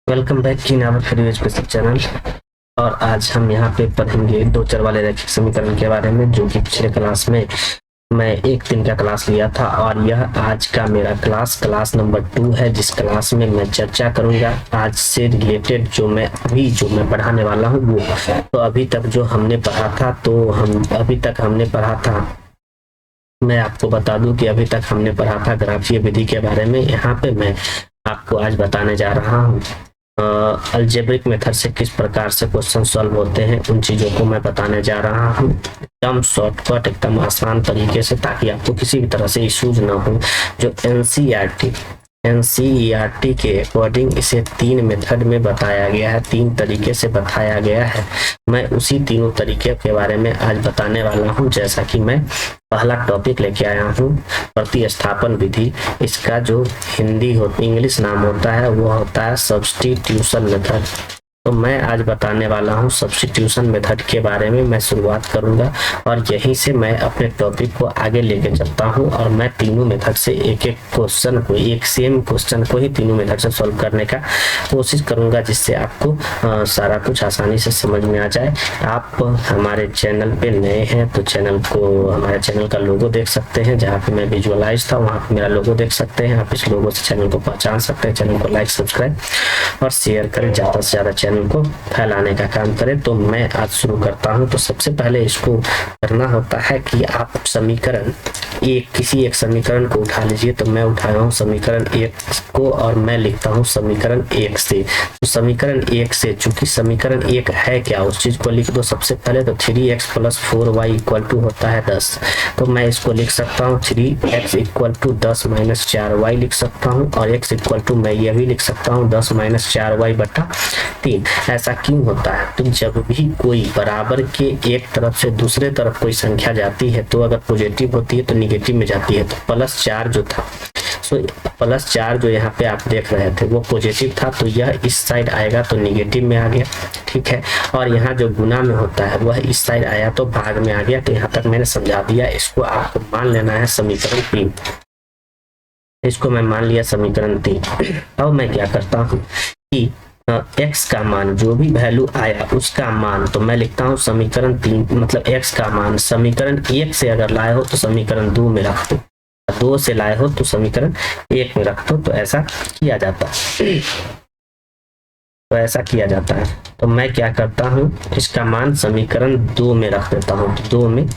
Welcome back in our free education channel. और आज हम यहाँ पे पढ़ेंगे दो चर वाले रैखिक समीकरण के बारे में, जो कि पिछले क्लास में मैं एक दिन का क्लास लिया था और यह आज का मेरा क्लास नंबर 2 है, जिस क्लास में मैं चर्चा करूंगा आज से रिलेटेड जो मैं पढ़ाने वाला हूँ वो। तो अभी तक जो हमने पढ़ा था मैं आपको बता दूं कि अभी तक हमने पढ़ा था ग्राफीय विधि के बारे में। यहाँ पे मैं आपको आज बताने जा रहा हूँ अलजेब्रिक मेथड से किस प्रकार से क्वेश्चन सॉल्व होते हैं, उन चीजों को मैं बताने जा रहा हूँ एकदम शॉर्टकट, एकदम आसान तरीके से, ताकि आपको किसी भी तरह से इश्यूज ना हो। जो एनसीईआरटी के अकॉर्डिंग इसे 3 मेथड में बताया गया है, 3 तरीके से बताया गया है। मैं उसी तीनों तरीके के बारे में आज बताने वाला हूं। जैसा कि मैं पहला टॉपिक लेके आया हूं प्रतिस्थापन विधि। इसका जो इंग्लिश नाम होता है वो होता है सब्स्टिट्यूशन मेथड। तो मैं आज बताने वाला हूं सब्स्टिट्यूशन मेथड के बारे में। मैं शुरुआत करूंगा और यहीं से मैं अपने टॉपिक को आगे लेके चलता हूं और मैं तीनों मेथड से एक सेम क्वेश्चन को ही तीनों मेथड से सॉल्व करने का कोशिश करूंगा, जिससे आपको सारा कुछ आसानी से समझ में आ जाए। आप हमारे चैनल पे नए हैं तो हमारे चैनल का लोगो देख सकते हैं, जहाँ पे मैं विजुअलाइज था वहाँ पे मेरा लोगो देख सकते हैं। आप इस लोगो से चैनल को पहचान सकते हैं। चैनल को लाइक, सब्सक्राइब और शेयर करें, ज्यादा से ज्यादा चैनल को फैलाने का काम करें। तो मैं आज शुरू करता हूं। तो सबसे पहले इसको करना होता है कि आप किसी एक समीकरण को उठा लीजिए। तो मैं उठाया हूं समीकरण 1 को और मैं लिखता हूं समीकरण 1 से। तो समीकरण 1 से, चूंकि समीकरण 1 है क्या उस चीज को लिख दो सबसे पहले। तो 3x + 4y = होता है 10। तो मैं इसको लिख सकता हूँ 3x = 10 - 4y लिख सकता हूँ, और x = मैं ये भी लिख सकता हूँ 10 - 4y/3। ऐसा क्यों होता है? तो जब भी कोई बराबर के एक तरफ से दूसरे तरफ कोई संख्या जाती है तो अगर पॉजिटिव होती है तो निगेटिव में जाती है। तो +4 जो था, +4 जो यहाँ पे आप देख रहे थे वो पॉजिटिव था, तो यह इस साइड आएगा तो निगेटिव में आ गया, ठीक है। और यहाँ जो गुना में होता है वह इस साइड आया तो भाग में आ गया। तो यहाँ तक मैंने समझा दिया। इसको आपको मान लेना है समीकरण 3। इसको मैं मान लिया समीकरण 3। अब मैं क्या करता हूँ कि x का मान, जो भी वैल्यू आया उसका मान, तो मैं लिखता हूँ समीकरण 3 मतलब x का मान समीकरण 1 से अगर लाए हो तो समीकरण 2 में रख दो, 2 से लाए हो तो समीकरण 1 में रख दो। तो ऐसा किया जाता है। तो मैं क्या करता हूँ, इसका मान समीकरण 2 में रख देता हूँ। 2 में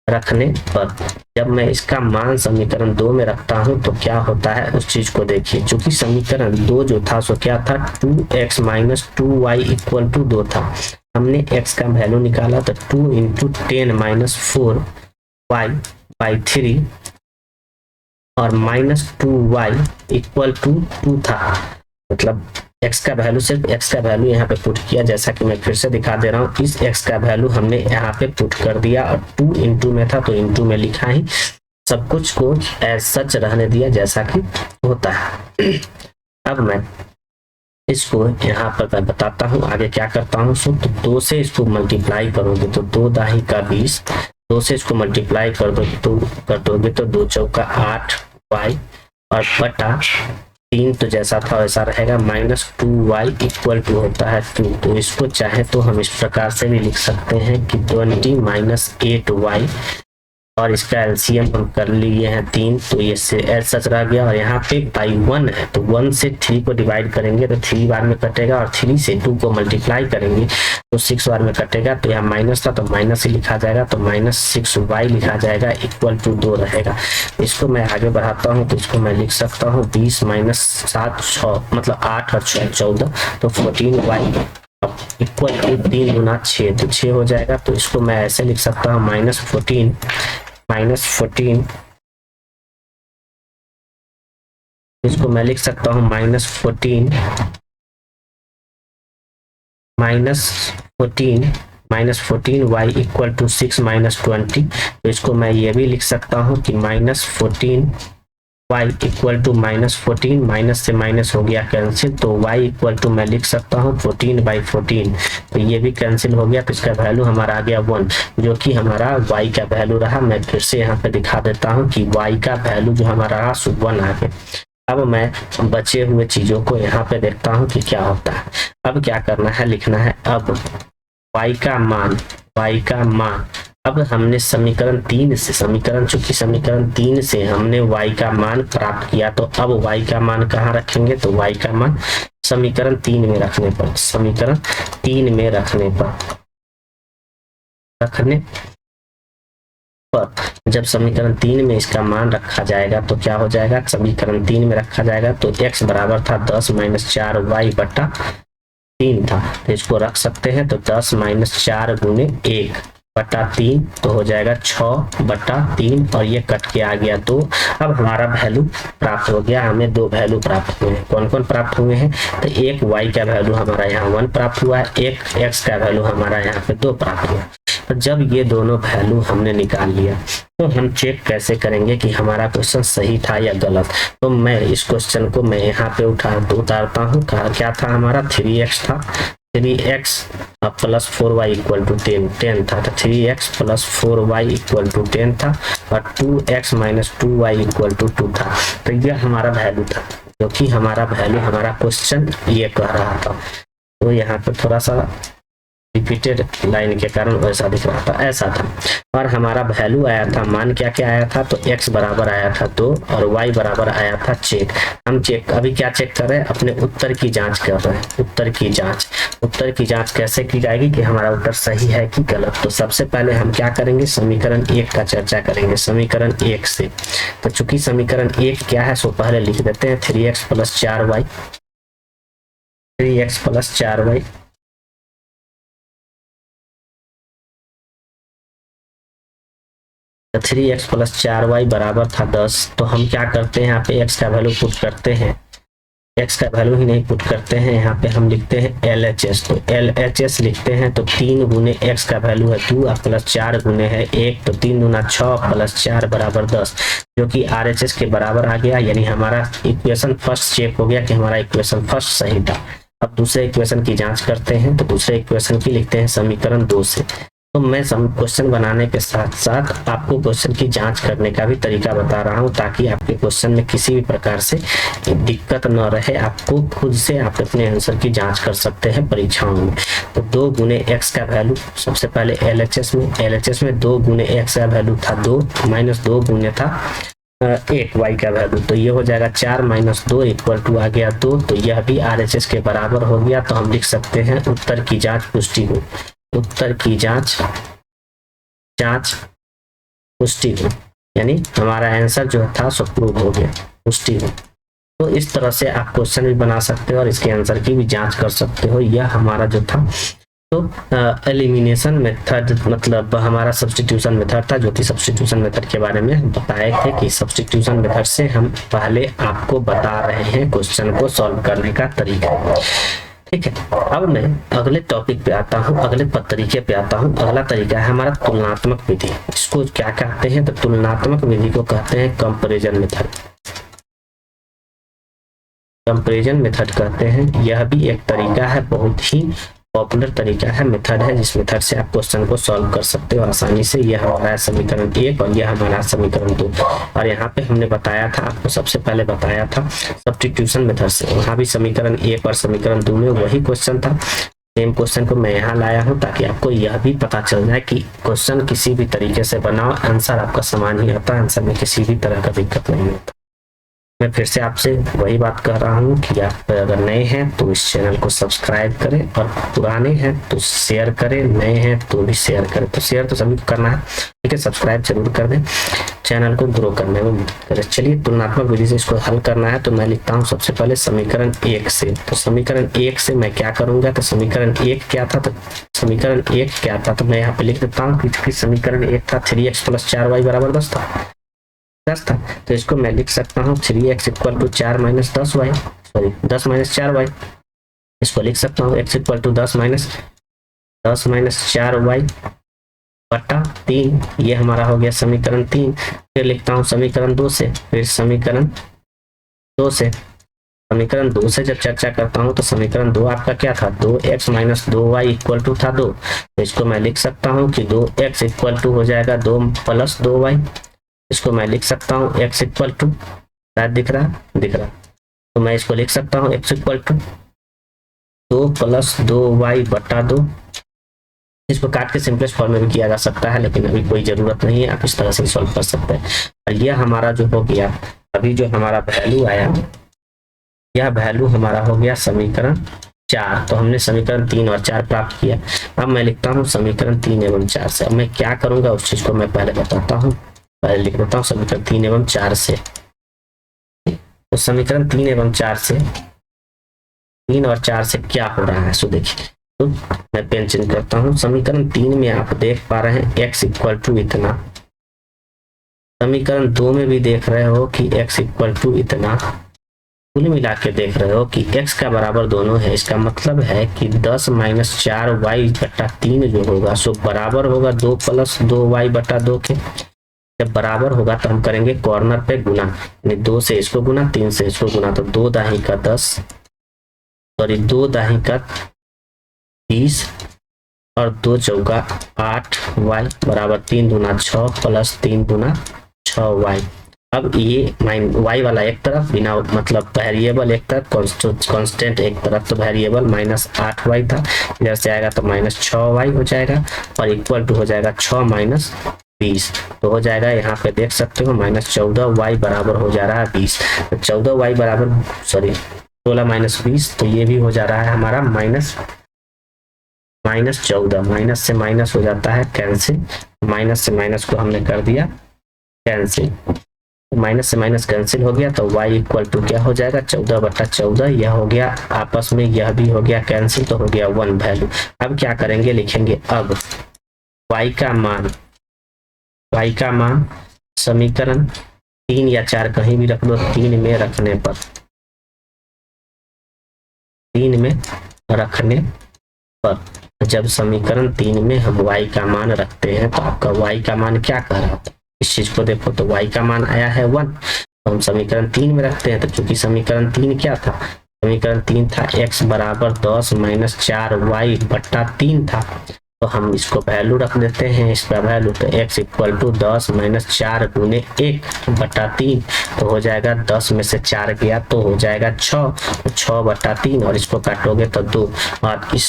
रखने पर जब मैं इसका मान समीकरण 2 में रखता हूं तो क्या होता है उस चीज को देखिए। चूंकि समीकरण 2 जो था सो क्या था, 2x - 2y = 2 था। हमने x का वैल्यू निकाला तो 2 × 10 - 4y/3 और -2y = 2 था। मतलब x का वैल्यू, सिर्फ x का वैल्यू यहाँ पे पुट किया। जैसा कि मैं फिर से दिखा दे रहा हूँ, इस x का वैल्यू हमने यहाँ पे पुट कर दिया और 2 × में था तो × में लिखा ही, सब कुछ को एज सच रहने दिया जैसा कि होता है। अब मैं इसको यहाँ पर मैं बताता हूँ आगे क्या करता हूँ। तो 2 से इसको मल्टीप्लाई करोगे तो 2 दाही का 20, 2 से इसको मल्टीप्लाई कर दोगे तो 2 चौका 8y और बटा 3, तो जैसा था वैसा रहेगा। -2y = होता है 2। तो इसको चाहे तो हम इस प्रकार से भी लिख सकते हैं कि 20 - 8y, और इसका एलसीएम हम कर लिए हैं 3, तो ये से सच रह गया। और यहाँ पे बाई 1 है तो 1 से 3 को डिवाइड करेंगे तो 3 बार में कटेगा, और 3 से 2 को मल्टीप्लाई करेंगे तो 6 बार में कटेगा। तो यहाँ माइनस था तो माइनस ही लिखा जाएगा, तो -6y लिखा जाएगा = 2 रहेगा। इसको मैं आगे बढ़ाता हूँ तो इसको मैं लिख सकता हूँ 20 - 7 6 मतलब 8 और 6 14, तो 14y = 3 × 6 तो 6 हो जाएगा। तो इसको मैं ऐसे लिख सकता हूँ -14 इसको मैं लिख सकता हूँ -14 y = 6 - 20। तो इसको मैं ये भी लिख सकता हूँ कि -14 y = -14, माइनस से माइनस हो गया कैंसिल, तो y = मैं लिख सकता हूँ 14/14। तो ये भी कैंसिल हो गया। तो इसका वैल्यू हमारा आ गया 1, जो कि हमारा y का वैल्यू रहा। मैं फिर से यहाँ पे दिखा देता हूँ कि y का वैल्यू जो हमारा रहा 1 आ गया। अब मैं बचे हुए चीजों को यहाँ पे देखता हूँ कि क्या होता है। अब क्या करना है, लिखना है अब y का मान, अब हमने समीकरण 3 से, चूंकि समीकरण 3 से हमने y का मान प्राप्त किया, तो अब y का मान कहाँ रखेंगे, तो y का मान समीकरण 3 में रखने पर, जब समीकरण 3 में इसका मान रखा जाएगा तो क्या हो जाएगा, समीकरण 3 में रखा जाएगा तो x बराबर था 10 - 4y बटा 3 था, तो इसको रख सकते हैं। तो 10 - 4 गुने 1 बटा 3 तो हो जाएगा 6 बटा 3 और ये कट के आ गया 2। अब हमारा वैल्यू प्राप्त हो गया, हमें 2 वैल्यू प्राप्त हुए हैं। कौन कौन प्राप्त हुए हैं, तो एक y का वैल्यू हमारा यहाँ 1 प्राप्त हुआ है, एक x का वैल्यू हमारा यहाँ पे 2 प्राप्त हुआ। तो जब ये दोनों वैल्यू हमने निकाल लिया तो हम चेक कैसे करेंगे कि हमारा क्वेश्चन सही था या गलत। तो मैं इस क्वेश्चन को मैं यहाँ पे उतारता हूँ। क्या था हमारा, 3x था, 3x plus 4y equal to 10 था, तो 3x plus 4y equal to 10 था और 2x minus 2y equal to 2 था। तो यह हमारा वैल्यू था, क्योंकि हमारा वैल्यू हमारा क्वेश्चन ये कह रहा था। तो यहाँ पे थोड़ा सा रिपीटेड लाइन के कारण वैसा दिख रहा था, ऐसा था। और हमारा वैल्यू आया था, मान क्या क्या आया था, तो x बराबर आया था 2 और y बराबर आया था चेक। हम चेक अभी क्या चेक कर रहे हैं, अपने उत्तर की जांच कर रहे हैं। उत्तर की जांच कैसे की जाएगी कि हमारा उत्तर सही है कि गलत। तो सबसे पहले हम क्या करेंगे, समीकरण 1 का चर्चा करेंगे, समीकरण 1 से। तो चूंकि समीकरण 1 क्या है, सो पहले लिख देते हैं 3x plus 4y, 3x plus 4y तो 3x प्लस 4y बराबर था 10। तो हम क्या करते हैं, यहाँ पे x का वैल्यू पुट करते हैं, x का वैल्यू ही नहीं पुट करते हैं, यहाँ पे हम लिखते हैं LHS। तो LHS लिखते हैं तो 3 गुने x का वैल्यू है 2 और प्लस 4 गुने है 1, तो 3 दूना 6 प्लस 4 बराबर 10, जो कि RHS के बराबर आ गया। यानी हमारा इक्वेशन फर्स्ट चेक हो गया कि हमारा इक्वेशन फर्स्ट सही था। अब दूसरे इक्वेशन की जांच करते हैं, तो दूसरे इक्वेशन की लिखते हैं समीकरण 2 से। तो मैं क्वेश्चन बनाने के साथ साथ आपको क्वेश्चन की जांच करने का भी तरीका बता रहा हूं, ताकि आपके क्वेश्चन में किसी भी प्रकार से दिक्कत न रहे। आपको खुद से आप अपने आंसर की जांच कर सकते हैं परीक्षाओं में। तो 2 गुने x का वैल्यू, सबसे पहले LHS में 2 गुने x का वैल्यू था 2 माइनस 2 गुने था 8 y का वैल्यू, तो ये हो जाएगा 4 माइनस 2 इक्वल टू आ गया 2। तो यह भी RHS के बराबर हो गया। तो हम लिख सकते हैं उत्तर की जांच पुष्टि हो, उत्तर की जांच पुष्टि हो, यानी हमारा आंसर जो था सो प्रूव हो गया, पुष्टि हो। तो इस तरह से आप क्वेश्चन भी बना सकते हो और इसके आंसर की भी जांच कर सकते हो। यह हमारा जो था तो एलिमिनेशन मेथड, मतलब हमारा सब्स्टिट्यूशन मेथड था, जो कि सब्स्टिट्यूशन मेथड के बारे में हम बताए थे कि सब्स्टिट्यूशन मेथड से हम पहले आपको बता रहे हैं क्वेश्चन को सॉल्व करने का तरीका। ठीक है, अब मैं अगले टॉपिक पे आता हूँ, अगले तरीके पे आता हूँ। अगला तरीका है हमारा तुलनात्मक विधि। इसको क्या कहते हैं, तो तुलनात्मक विधि को कहते हैं कंपैरिजन मेथड, कंपैरिजन मेथड कहते हैं। यह भी एक तरीका है, बहुत ही पॉपुलर तरीका है, मेथड है, जिस मेथड से आप क्वेश्चन को सॉल्व कर सकते हो आसानी से। यह हमारा समीकरण 1 और यह हमारा समीकरण 2। और यहाँ पे हमने बताया था, आपको सबसे पहले बताया था सब्स्टिट्यूशन मेथड से। वहाँ भी समीकरण 1 और समीकरण 2 में वही क्वेश्चन था। सेम क्वेश्चन को मैं यहाँ लाया हूँ ताकि आपको यह भी पता चल जाए कि क्वेश्चन किसी भी तरीके से बनाओ, आंसर आपका समान ही आता है, आंसर में किसी भी तरह का दिक्कत नहीं होता। मैं फिर से आपसे वही बात कर रहा हूँ कि आप अगर नए हैं तो इस चैनल को सब्सक्राइब करें, और पुराने हैं तो शेयर करें, नए हैं तो भी शेयर करें। तो शेयर तो सभी को करना है, ठीक है, सब्सक्राइब जरूर कर दें, चैनल को ग्रो करने में मदद करें। चलिए तुलनात्मक विधि से इसको हल करना है। तो मैं लिखता हूँ सबसे पहले समीकरण 1 से। तो समीकरण 1 से मैं क्या करूंगा, तो समीकरण 1 क्या था, तो समीकरण 1 क्या था, तो मैं यहाँ पे लिख देता हूँ कि समीकरण 1 था 3x प्लस 4y बराबर 10 था। तो इसको मैं लिख सकता हूँ 3x equal to 4 minus 10y, sorry 10 minus 4y। इसको लिख सकता हूँ x equal to 10 minus 4y बटा 3। ये हमारा हो गया समीकरण 3। फिर लिखता हूँ समीकरण 2 से, फिर समीकरण 2 से, समीकरण 2 से जब चर्चा करता हूँ तो समीकरण 2 आपका क्या था, 2x minus 2y equal to था 2। तो इसको मैं लिख सकता हूँ कि 2x इक्वल टू हो जाएगा 2 प्लस 2y। इसको मैं लिख सकता हूँ x इक्वल टू शायद दिख रहा दिख रहा। तो मैं इसको लिख सकता हूँ x इक्वल टू 2 + 2y बटा 2। इसको काट के सिंपलेस्ट फॉर्म में भी किया जा सकता है, लेकिन अभी कोई जरूरत नहीं है, आप इस तरह से सॉल्व कर सकते हैं। और यह हमारा जो हो गया, अभी जो हमारा वैल्यू आया, यह वैल्यू हमारा हो गया समीकरण 4। तो हमने समीकरण 3 और 4 प्राप्त किया। अब मैं लिखता हूँ समीकरण 3 एवं 4 से। अब मैं क्या करूंगा उस चीज को मैं पहले बताता हूँ। पहले लिख देता हूँ समीकरण 3 एवं 4 से। तो समीकरण 3 एवं 4 से, 3 और 4 से क्या हो रहा है, सो देखिए। तो मैं पेन चेंज करता हूँ। समीकरण 3 में आप देख पा रहे हैं x इक्वल टू इतना। समीकरण 2 में भी देख रहे हो कि x इक्वल टू इतना। कुल मिला के देख रहे हो कि x का बराबर दोनों है। इसका मतलब है कि 10 - 4y बटा 3 जो होगा सो बराबर होगा 2 + 2y बटा 2 के। जब बराबर होगा तो हम करेंगे कॉर्नर पे गुना, यानी 2 से इसको गुना, 3 से इसको गुना, तो 2 दाही का 10, सॉरी 2 दाही का 20 और 2 चौका 8y बराबर 3 दूना 6 + 3 दूना 6y। अब ये y वाला एक तरफ, बिना मतलब वेरिएबल एक तरफ, कांस्टेंट एक तरफ, तो वेरिएबल -8y था, इधर से आएगा तो -6y हो जाएगा और इक्वल टू हो जाएगा 6 - 20। तो हो जाएगा, यहाँ पे देख सकते हो -14y बराबर हो जा रहा है 20। तो 14y बराबर, सॉरी 16 - 20, तो ये भी हो जा रहा है हमारा -14। माइनस से माइनस हो जाता है कैंसिल, माइनस से माइनस को हमने कर दिया कैंसिल, माइनस से माइनस कैंसिल हो गया। तो y इक्वल टू क्या हो जाएगा 14 बटा 14। यह हो गया आपस में, यह भी हो गया कैंसिल, तो हो गया 1 वैल्यू। अब क्या करेंगे, लिखेंगे अब y का मान समीकरण 3 या 4 कहीं भी रख लो, 3 में रखने पर, 3 में रखने पर जब समीकरण 3 में हम y का मान रखते हैं तो आपका y का मान क्या कह रहा था, इस चीज को देखो। तो y का मान आया है 1, तो हम समीकरण 3 में रखते हैं। तो चूंकि समीकरण 3 क्या था, समीकरण 3 था x बराबर 10 - 4y बटा 3 था, तो हम इसको वैल्यू रख देते हैं, इसका वैल्यू। तो x इक्वल टू 10 - 4 गुने 1 बटा 3, तो हो जाएगा 10 में से 4 गया तो हो जाएगा 6, 6 बटा 3 और इसको काटोगे तो 2। और इस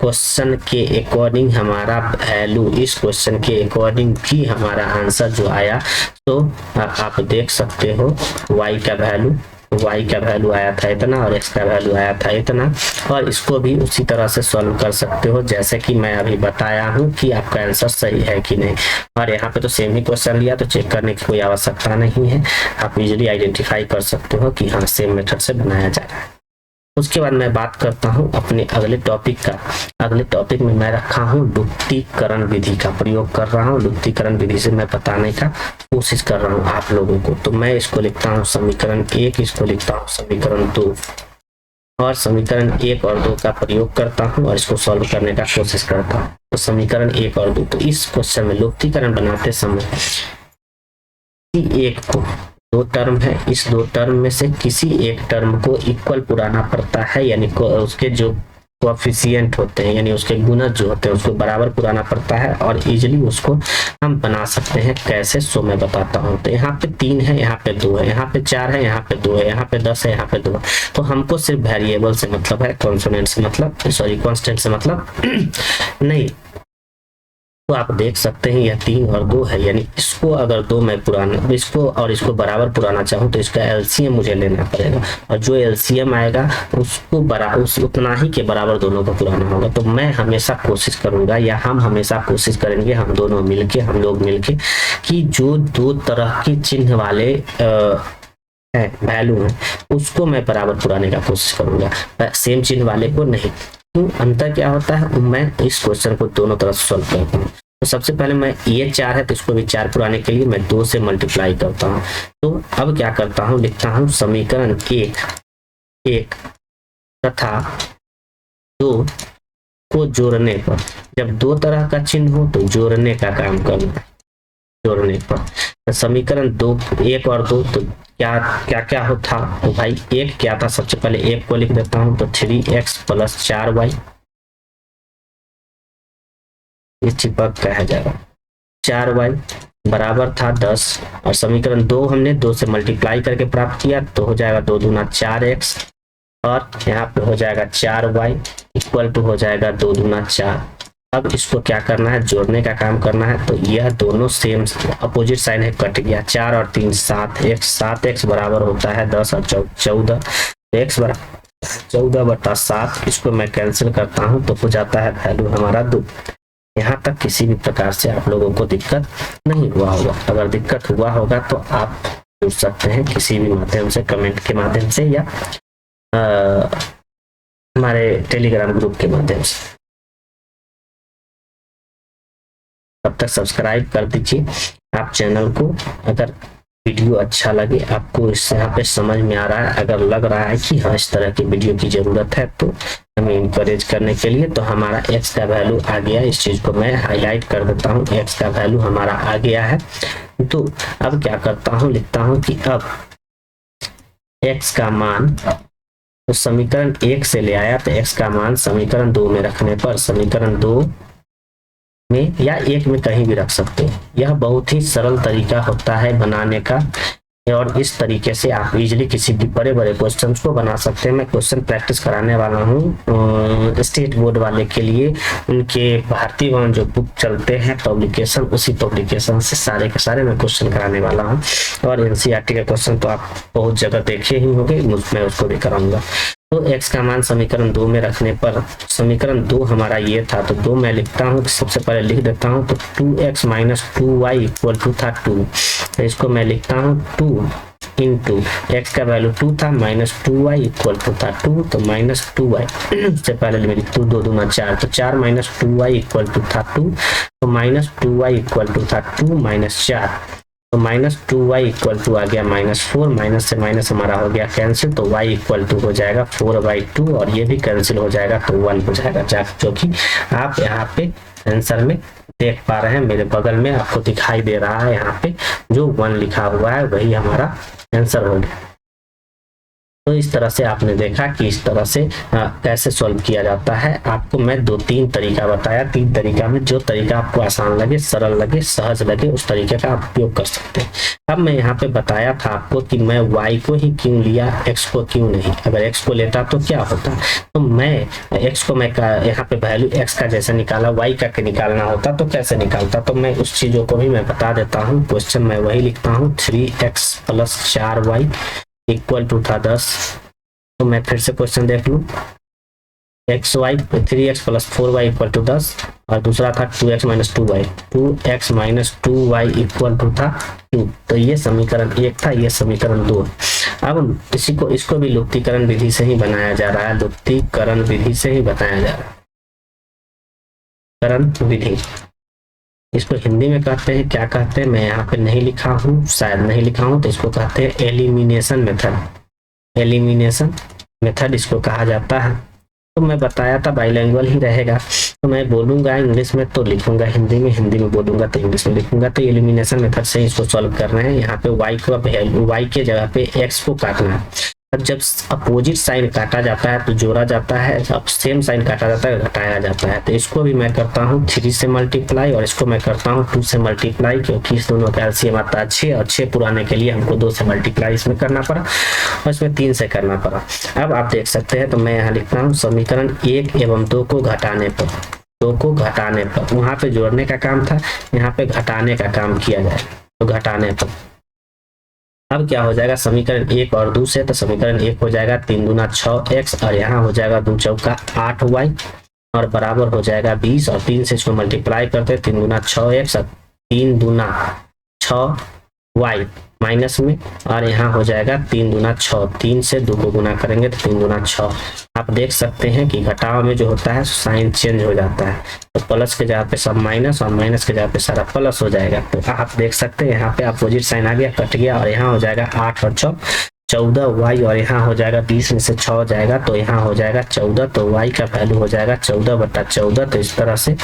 क्वेश्चन के अकॉर्डिंग हमारा वैल्यू, इस क्वेश्चन के अकॉर्डिंग भी हमारा आंसर जो आया, तो आप देख सकते हो y का वैल्यू आया था इतना और x का वैल्यू आया था इतना। और इसको भी उसी तरह से सॉल्व कर सकते हो जैसे कि मैं अभी बताया हूं कि आपका आंसर सही है कि नहीं। और यहाँ पे तो सेम ही क्वेश्चन लिया, तो चेक करने की कोई आवश्यकता नहीं है, आप इजीली आइडेंटिफाई कर सकते हो कि हाँ सेम मेथड से बनाया जा रहा है। उसके बाद मैं बात करता हूं अपने अगले टॉपिक का। अगले टॉपिक में मैं रखा हूं लुप्तीकरण विधि का प्रयोग कर रहा हूं। लुप्तीकरण विधि से मैं बताने का कोशिश कर रहा हूं आप लोगों को। तो मैं इसको लिखता हूं समीकरण 1, इसको लिखता हूं समीकरण 2, और समीकरण 1 और 2 का प्रयोग करता हूं और इसको सॉल्व करने का कोशिश करता हूं। तो समीकरण 1 और 2, तो इस क्वेश्चन में लुप्तीकरण बनाते समय एक को 2 टर्म है, इस 2 टर्म में से किसी एक टर्म को इक्वल पुराना पड़ता है, यानी उसके जो कोएफिशिएंट होते हैं, यानी उसके गुणज जो होते हैं उसको बराबर पुराना पड़ता है। और इजीली उसको हम बना सकते हैं कैसे, सो मैं बताता हूं। तो यहाँ पे 3 है, यहाँ पे 2 है, यहाँ पे 4 है, यहाँ पे 2 है, यहाँ पे 10 है, यहाँ पे 2 है। तो हमको सिर्फ वेरिएबल से मतलब है, कॉन्सोनेंट से मतलब, सॉरी कांस्टेंट से मतलब नहीं। तो आप देख सकते हैं यह 3 और 2 है, यानी इसको अगर 2 मैं पुराना, इसको और इसको बराबर पुराना चाहूँ तो इसका एलसीएम मुझे लेना पड़ेगा, और जो एलसीएम आएगा उसको उतना ही के बराबर दोनों का पुराना होगा। तो मैं हमेशा कोशिश करूंगा, या हम हमेशा कोशिश करेंगे, हम दोनों मिलके, हम लोग मिलके, कि जो 2 तरह के चिन्ह वाले वैल्यू है उसको मैं बराबर पुराने का कोशिश करूंगा, सेम चिन्ह वाले को नहीं। तो अंतर क्या होता है, मैं इस क्वेश्चन को दोनों तरफ सॉल्व करता हूँ। तो सबसे पहले मैं ये 4 है तो इसको भी 4 पुराने के लिए मैं 2 से मल्टीप्लाई करता हूँ। तो अब क्या करता हूँ, लिखता हूँ समीकरण 1 तथा 2 को जोड़ने पर, जब 2 तरह का चिन्ह हो तो जोड़ने का काम करना, जोड़ने पर। तो समीकरण 1 और 2, तो क्या होता, तो भाई 1 क्या था, सबसे पहले 1 को लिख देता हूं, तो 3x + 4y, ये चिपक कहा जाएगा 4y बराबर था 10 और समीकरण 2 हमने 2 से मल्टीप्लाई करके प्राप्त किया तो हो जाएगा 2 दूना 4x और यहाँ पे हो जाएगा 4y इक्वल टू हो जाएगा 2 दूना 4। अब इसको क्या करना है, जोड़ने का काम करना है। तो यह दोनों सेम अपोजिट साइन है, कट गया। 4 और 3 7x बराबर होता है 10 और 14, x बराबर 14/7। इसको मैं कैंसिल करता हूं तो हो जाता है वैल्यू हमारा 2। यहाँ तक किसी भी प्रकार से आप लोगों को दिक्कत नहीं हुआ होगा। अगर दिक्कत हुआ होगा तो आप जुड़ सकते हैं किसी भी माध्यम से, कमेंट के माध्यम से या हमारे टेलीग्राम ग्रुप के माध्यम से। तब तक सब्सक्राइब कर दीजिए आप चैनल को। अगर वीडियो अच्छा लगे, आपको इससे यहाँ पे समझ में आ रहा है, अगर लग रहा है कि हाँ इस तरह की वीडियो की जरूरत है तो हमें इनकरेज करने के लिए, तो हमारा x का वैल्यू आ गया। इस चीज को मैं हाईलाइट कर देता हूँ, x का वैल्यू हमारा आ गया है। तो अब क्या करता हूँ, लिखता हूँ कि अब x का मान, तो समीकरण 1 से ले आया तो x का मान समीकरण 2 में रखने पर, समीकरण 2 में या 1 में कहीं भी रख सकते हैं। यह बहुत ही सरल तरीका होता है बनाने का और इस तरीके से आप इजीली किसी भी बड़े बड़े क्वेश्चंस को बना सकते हैं। मैं क्वेश्चन प्रैक्टिस कराने वाला हूँ स्टेट बोर्ड वाले के लिए। उनके भारतीय वन जो बुक चलते हैं पब्लिकेशन, उसी पब्लिकेशन से सारे के सारे मैं क्वेश्चन कराने वाला हूँ। और एनसीईआरटी का क्वेश्चन तो आप बहुत जगह देखे ही होंगे, मैं उसको भी कराऊंगा। तो x का मान समीकरण 2 में रखने पर, समीकरण 2 हमारा ये था तो 2 मैं लिखता हूँ, सबसे पहले लिख देता हूँ। तो 2x minus 2y equal to था 2। तो इसको मैं लिखता हूँ 2 इंटू एक्स का वैल्यू 2 था माइनस 2y इक्वल टू था 2, तो माइनस 2y उससे पहले मैं लिखता हूँ 2 दूना 4, तो 4 माइनस 2y इक्वल टू था 2, तो माइनस 2y इक्वल टू था 2 माइनस 4, तो माइनस 2y इक्वल टू आ गया -4, माइनस से माइनस हमारा हो गया कैंसिल, तो y इक्वल टू हो जाएगा 4/2 और ये भी कैंसिल हो जाएगा तो 1 हो जाएगा, जो कि आप यहाँ पे आंसर में देख पा रहे हैं। मेरे बगल में आपको दिखाई दे रहा है, यहाँ पे जो 1 लिखा हुआ है वही हमारा आंसर हो गया। तो इस तरह से आपने देखा कि इस तरह से कैसे सॉल्व किया जाता है। आपको मैं 2-3 तरीका बताया, 3 तरीका में जो तरीका आपको आसान लगे, सरल लगे, सहज लगे, उस तरीके का आप उपयोग कर सकते हैं। अब मैं यहाँ पे बताया था आपको कि मैं y को ही क्यों लिया, x को क्यों नहीं। अगर x को लेता तो क्या होता, तो मैं x को मैं यहाँ पे वैल्यू x का जैसे निकाला, y का निकालना होता तो कैसे निकालता, तो मैं उस चीजों को भी मैं बता देता हूँ। क्वेश्चन मैं वही लिखता हूँ 3x + 4y इक्वल टू था 10। तो मैं फिर से क्वेश्चन देख लूं, 3x + 4y इक्वल टू 10 और दूसरा था 2x - 2y इक्वल टू था 2। तो ये समीकरण 1 था, ये समीकरण 2। अब इसको भी लुप्तीकरण विधि से ही बनाया जा रहा है, लुप्तीकरण विधि से ही बताया जा रहा है। करण विधि इसको हिंदी में कहते हैं, क्या कहते हैं मैं यहाँ पे नहीं लिखा हूँ, शायद नहीं लिखा हूँ, तो इसको कहते हैं एलिमिनेशन मेथड। एलिमिनेशन मेथड इसको कहा जाता है। तो मैं बताया था बाइलैंग्वेज ही रहेगा, तो मैं बोलूंगा इंग्लिश में तो लिखूंगा हिंदी में, हिंदी में बोलूंगा तो इंग्लिश में लिखूंगा। तो एलिमिनेशन मेथड से इसको सॉल्व कर रहे हैं। यहाँ पे y के जगह पे x को काटना है। अब जब अपोजिट साइन काटा जाता है तो जोड़ा जाता है, अब सेम साइन काटा जाता है घटाया जाता है। तो इसको भी मैं करता हूँ 3 से मल्टीप्लाई और इसको मैं करता हूँ 2 से मल्टीप्लाई, क्योंकि इस दोनों का एलसीएम आता है 6 और 6 पुराने के लिए हमको 2 से मल्टीप्लाई इसमें करना पड़ा और इसमें 3 से करना पड़ा। अब आप देख सकते हैं, तो मैं यहाँ लिखता हूँ समीकरण 1 एवं 2 को घटाने पर, 2 को घटाने पर, वहां पे जोड़ने का काम था, यहाँ पे घटाने का काम किया जाए, तो घटाने पर अब क्या हो जाएगा, समीकरण 1 और 2 से, तो समीकरण 1 हो जाएगा 3 दूना 6x और यहाँ हो जाएगा 2 चौका 8y और बराबर हो जाएगा 20 और 3 से इसको मल्टीप्लाई करते 3 दूना 6x और 3 दूना 6y माइनस में और यहाँ हो जाएगा 3 दूना 6, 3 से 2 को गुना करेंगे तो 3 दूना 6। आप देख सकते हैं कि घटाव में जो होता है साइन चेंज हो जाता है, तो प्लस के जगह पे सब माइनस और माइनस के जगह पे सारा प्लस हो जाएगा। तो आप देख सकते हैं यहाँ पे अपोजिट साइन आ गया, कट गया और यहाँ हो जाएगा 8 और 6 14y और यहाँ हो जाएगा 20 में से 6 जाएगा तो यहाँ हो जाएगा 14, तो y का वैल्यू हो जाएगा 14/14। तो इस तरह से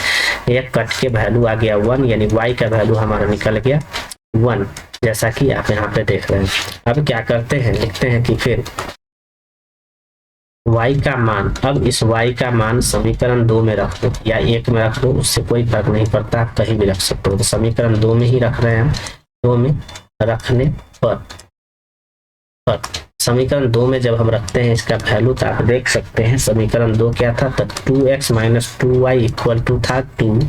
एक कट के वैल्यू आ गया 1, यानी y का वैल्यू हमारा निकल गया 1, जैसा कि आप यहाँ पे देख रहे हैं। अब क्या करते हैं, लिखते हैं कि फिर y का मान, अब इस y का मान समीकरण 2 में रख दो या 1 में रख दो, उससे कोई फर्क नहीं पड़ता, आप कहीं भी रख सकते हो। तो समीकरण 2 में ही रख रहे हैं हम। 2 में रखने पर समीकरण 2 में जब हम रखते हैं इसका वैल्यू, तो आप देख सकते हैं समीकरण 2 क्या था, तो 2x minus 2y equal to था 2।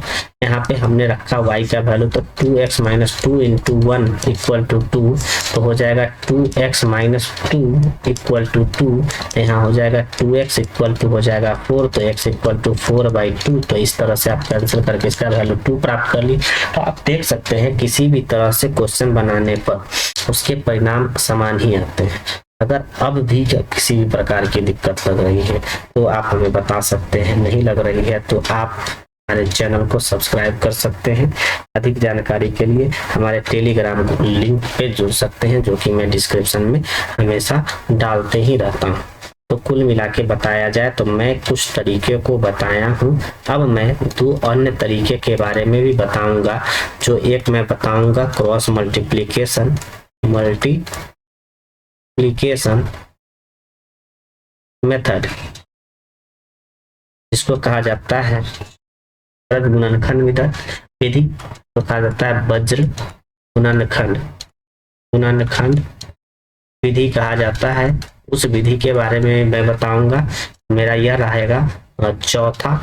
यहाँ पे हमने रखा y का वैल्यू, तो 2x minus 2 into 1 equal to 2, तो हो जाएगा 2x माइनस 2 इक्वल टू 2। यहाँ हो जाएगा 2x इक्वल टू हो जाएगा 4, तो x इक्वल टू 4/2। तो इस तरह से आप कैंसिल करके इसका वैल्यू 2 प्राप्त कर ली। तो आप देख सकते हैं किसी भी तरह से क्वेश्चन बनाने पर उसके परिणाम समान ही आते हैं। अगर अब भी जब किसी भी प्रकार की दिक्कत लग रही है तो आप हमें बता सकते हैं, नहीं लग रही है तो आप हमारे चैनल को सब्सक्राइब कर सकते हैं। अधिक जानकारी के लिए हमारे टेलीग्राम लिंक पे जुड़ सकते हैं, जो कि मैं डिस्क्रिप्शन में हमेशा डालते ही रहता हूँ। तो कुल मिला के बताया जाए तो मैं कुछ तरीके को बताया हूँ। अब मैं 2 अन्य तरीके के बारे में भी बताऊंगा। जो एक मैं बताऊंगा क्रॉस मल्टीप्लीकेशन मेथड, जिसको कहा जाता है गुणनखंड विधि, तो कहा जाता है वज्र गुणनखंड विधि कहा जाता है। उस विधि के बारे में मैं बताऊंगा। मेरा यह रहेगा चौथा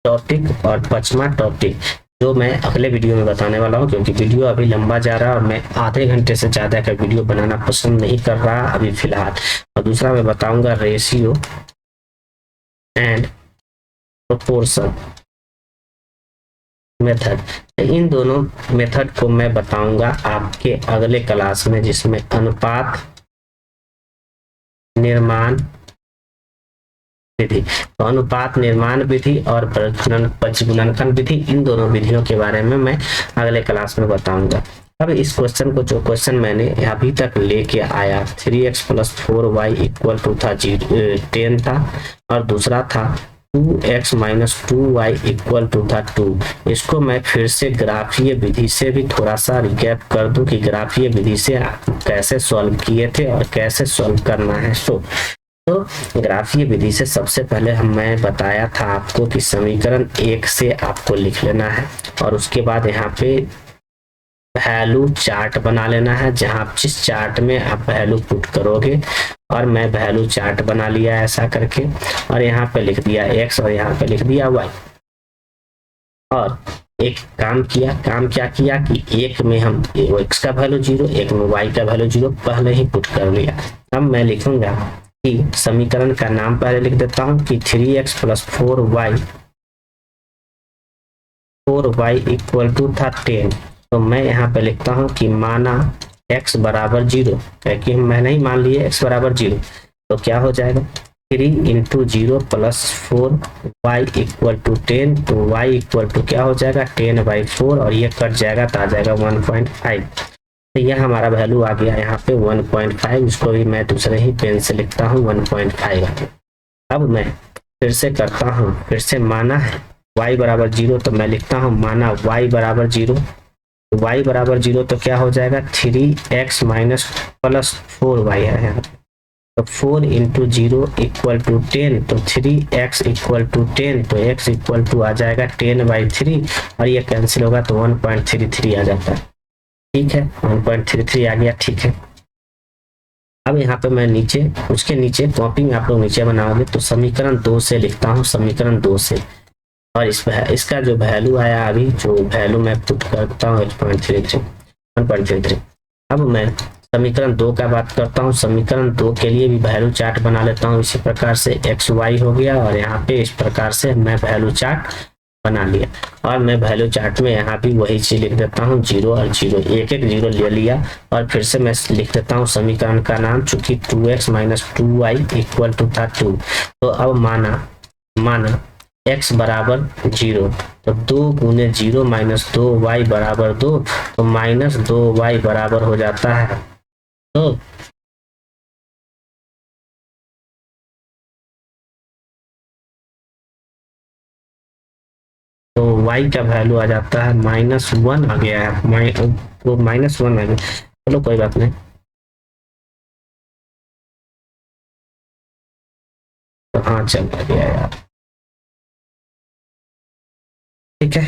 टॉपिक और 5वां टॉपिक, जो मैं अगले वीडियो में बताने वाला हूं, क्योंकि वीडियो अभी लंबा जा रहा है और मैं आधे घंटे से ज्यादा का वीडियो बनाना पसंद नहीं कर रहा अभी फिलहाल। और दूसरा मैं बताऊंगा रेशियो एंड प्रोपोर्शन मेथड। इन दोनों मेथड को मैं बताऊंगा आपके अगले क्लास में, जिसमें अनुपात निर्माण विधि, तो अनुपात निर्माण विधि और गुणनखंड विधि, इन दोनों विधियों के बारे में मैं अगले क्लास में बताऊंगा। अब इस क्वेश्चन को, जो क्वेश्चन मैंने अभी तक लेके आया 3x plus 4y equal to था 10 था, और दूसरा था 2x minus 2y equal to था 2। इसको मैं फिर से ग्राफीय विधि से भी थोड़ा सा रिकैप कर दूं कि ग्राफीय विधि से कैसे सॉल्व किए थे और कैसे सॉल्व करना है। तो ग्राफीय विधि से सबसे पहले मैं बताया था आपको कि समीकरण 1 से आपको लिख लेना है, और उसके बाद यहाँ पे वैल्यू चार्ट बना लेना है, जहां जिस चार्ट में आप वैल्यू पुट करोगे। और मैं वैल्यू चार्ट बना लिया ऐसा करके, और यहाँ पे लिख दिया x और यहाँ पे लिख दिया y। और एक काम क्या किया कि एक में हम x का वैल्यू 0, एक में y का वैल्यू 0 पहले ही पुट कर लिया। अब मैं लिखूंगा कि समीकरण का नाम पहले लिख देता हूं कि 3x plus 4y equal to था 10। तो मैं यहाँ पे लिखता हूँ कि माना x बराबर 0, क्योंकि मैं नहीं मान लिए x बराबर 0, तो क्या हो जाएगा 3 into 0 plus 4y equal to 10। तो y इक्वल टू क्या हो जाएगा 10/4, और ये कट जाएगा तो आ जाएगा 1.5। तो यह हमारा वैल्यू आ गया यहाँ पे 1.5। इसको भी मैं दूसरे ही पेन से लिखता हूँ 1.5। अब मैं फिर से करता हूँ, फिर से माना है y बराबर 0, तो मैं लिखता हूँ माना y बराबर 0। y बराबर 0 तो क्या हो जाएगा 3x माइनस प्लस 4y है यहाँ पे, तो 4 इंटू 0 इक्वल टू 10। तो 3x इक्वल टू 10, तो x इक्वल टू आ जाएगा 10/3, और ये कैंसिल होगा तो 1.33 आ जाता है। ठीक है, 1.33 आ गया। ठीक है, अब यहाँ पे मैं नीचे, उसके नीचे कॉपी आप लोग नीचे बनाओगे तो समीकरण 2 से लिखता हूँ, समीकरण 2 से। और इसका जो वैल्यू आया, अभी जो वैल्यू मैं पुट करता हूँ 1.33। अब मैं समीकरण 2 का बात करता हूँ। समीकरण 2 के लिए भी वैल्यू चार्ट बना लेता हूँ। इसी प्रकार से एक्स वाई हो गया, और यहाँ पे इस प्रकार से मैं वैल्यू चार्ट बना लिया। और मैं वैल्यू चार्ट में यहाँ भी वही चीज लिख देता हूँ 0 और 0, एक 0 ले लिया। और फिर से मैं लिख देता हूँ समीकरण का नाम, चूंकि 2x minus 2y equal to था 2। तो अब माना x बराबर 0, तो 2 गुने 0 माइनस 2y बराबर 2, तो माइनस 2y बराबर हो जाता है। तो y का वैल्यू आ जाता है -1 आ गया है, तो -1 आ गया। चलो कोई बात नहीं, कहाँ चला गया यार, ठीक है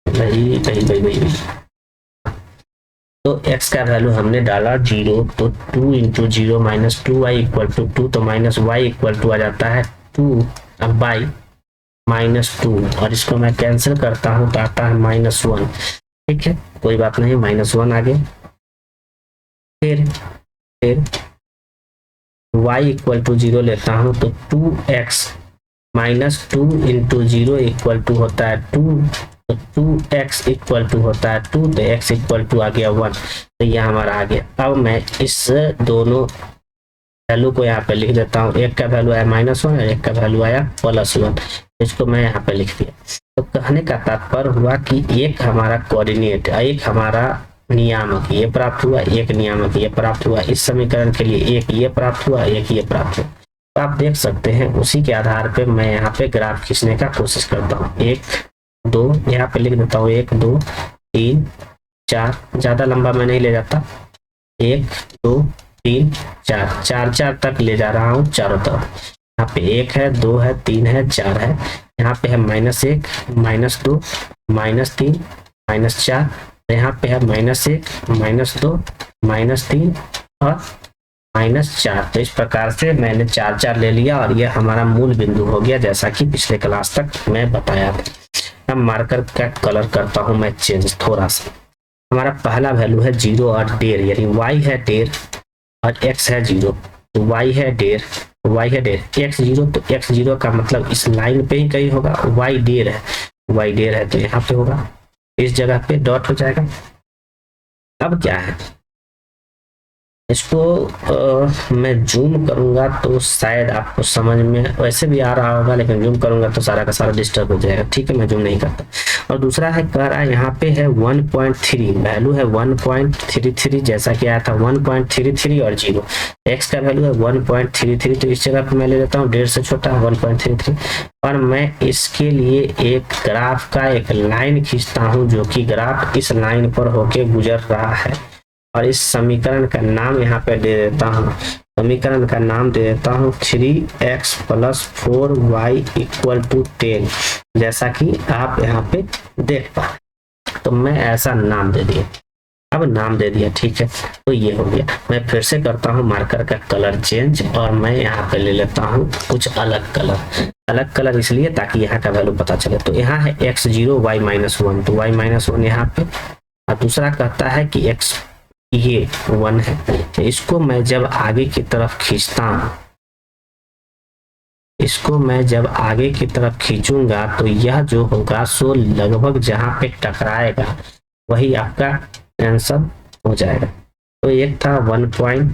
वही वही वही वही वही। तो x का वैल्यू हमने डाला 0, तो 2 into 0 minus 2y equal to 2, तो माइनस वाई इक्वल टू आ जाता है 2 बाई -2, और इसको मैं कैंसिल करता हूँ तो आता है -1, ठीक है कोई बात नहीं, -1 आ गया। फिर y इक्वल टू 0 लेता हूँ तो 2x minus 2 into 0 equal to होता है 2, तो 2x इक्वल टू होता है 2, तो x इक्वल टू आ गया 1, तो यह हमारा आ गया। अब मैं इस दोनों वैल्यू को यहाँ पे लिख देता हूँ, एक का वैल्यू आया -1 और एक का वैल्यू आया +1, इसको मैं यहाँ पे लिख दिया। तो कहने का तात्पर्य हुआ कि एक हमारा कोऑर्डिनेट, एक हमारा नियामक ये प्राप्त हुआ, एक नियामक ये प्राप्त हुआ, इस समीकरण के लिए एक ये प्राप्त हुआ, एक ये प्राप्त हुआ। तो आप देख सकते हैं उसी के आधार पे मैं यहाँ पे ग्राफ खींचने का कोशिश करता हूँ। 1 2 यहाँ पे लिख देता हूँ, 1 2 3 4, ज्यादा लंबा मैं नहीं ले जाता, 1 2 3 4, 4 तक ले जा रहा हूँ चारों तरफ। यहाँ पे 1 है, 2 है, 3 है, 4 है, यहाँ पे है -1 -2 -3 -4, यहाँ पे है -1 -2 -3 और -4। तो इस प्रकार से मैंने 4 ले लिया और यह हमारा मूल बिंदु हो गया, जैसा कि पिछले क्लास तक मैं बताया था। अब मार्कर का कलर करता हूं मैं चेंज थोड़ा सा। हमारा पहला वैल्यू है 0 और 1.5, यानी y है 1.5 और x है 0, तो y है 1.5 x 0, तो x 0 का मतलब इस लाइन पे ही कहीं होगा, y 1.5 है तो यहाँ पे होगा, इस जगह पे डॉट हो जाएगा। अब क्या है, इसको मैं जूम करूंगा तो शायद आपको समझ में वैसे भी आ रहा होगा, लेकिन जूम करूंगा तो सारा का सारा डिस्टर्ब हो जाएगा, ठीक है मैं जूम नहीं करता। और दूसरा है कह रहा है यहाँ पे है 1.3, वैल्यू है 1.33, जैसा कि आया था 1.33 और 0, x का वैल्यू है 1.33, तो इस जगह पे मैं ले लेता हूँ 1.5 से छोटा 1.33, और मैं इसके लिए एक ग्राफ का एक लाइन खींचता हूँ, जो कि ग्राफ इस लाइन पर होके गुजर रहा है, और इस समीकरण का नाम यहाँ पे दे देता हूँ, समीकरण का नाम दे देता हूँ 3x + 4y = 10, जैसा कि आप यहाँ पे देख पा रहे। तो मैं ऐसा नाम दे दिया, अब नाम दे दिया, ठीक है तो ये हो गया। मैं फिर से करता हूँ मार्कर का कलर चेंज, और मैं यहाँ पे ले लेता हूँ कुछ अलग कलर इसलिए ताकि यहाँ का वैल्यू पता चले। तो यहाँ है x 0 y -1, तो y -1 यहाँ पे, और दूसरा कहता है कि x ये 1 है, तो इसको मैं जब आगे की तरफ खींचता हूं, इसको मैं जब आगे की तरफ खींचूंगा तो यह जो होगा सो लगभग जहां पे टकराएगा वही आपका आंसर हो जाएगा। तो एक था 1.4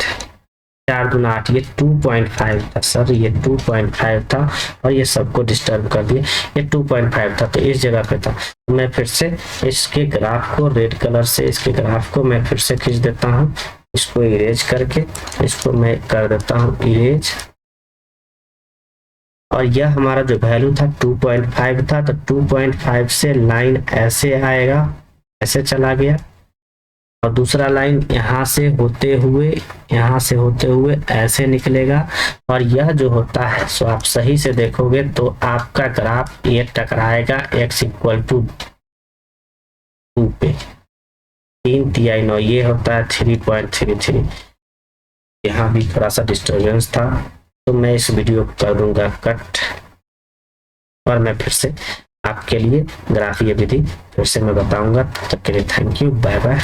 × 8, ये 2.5 था सर, ये 2.5 था, और ये सबको डिस्टर्ब कर दिया, ये 2.5 था, तो इस जगह पे था। तो मैं फिर से इसके ग्राफ को रेड कलर से, इसके ग्राफ को मैं फिर से खींच देता हूँ, इसको इरेज करके इसको मैं कर देता हूँ इरेज, और यह हमारा जो वैल्यू था 2.5 था, तो 2.5 से लाइन ऐसे आएगा, ऐसे चला गया, और दूसरा लाइन यहाँ से होते हुए ऐसे निकलेगा, और यह जो होता है सो आप सही से देखोगे तो आपका ग्राफ ये टकराएगा x = 2 पे, 3 तिहाई 9, ये होता है 3.33। यहाँ भी थोड़ा सा डिस्टर्बेंस था, तो मैं इस वीडियो को कर दूंगा कट, और मैं फिर से आपके लिए ग्राफीय विधि फिर से मैं बताऊंगा। तब तक के लिए थैंक यू, बाय बाय।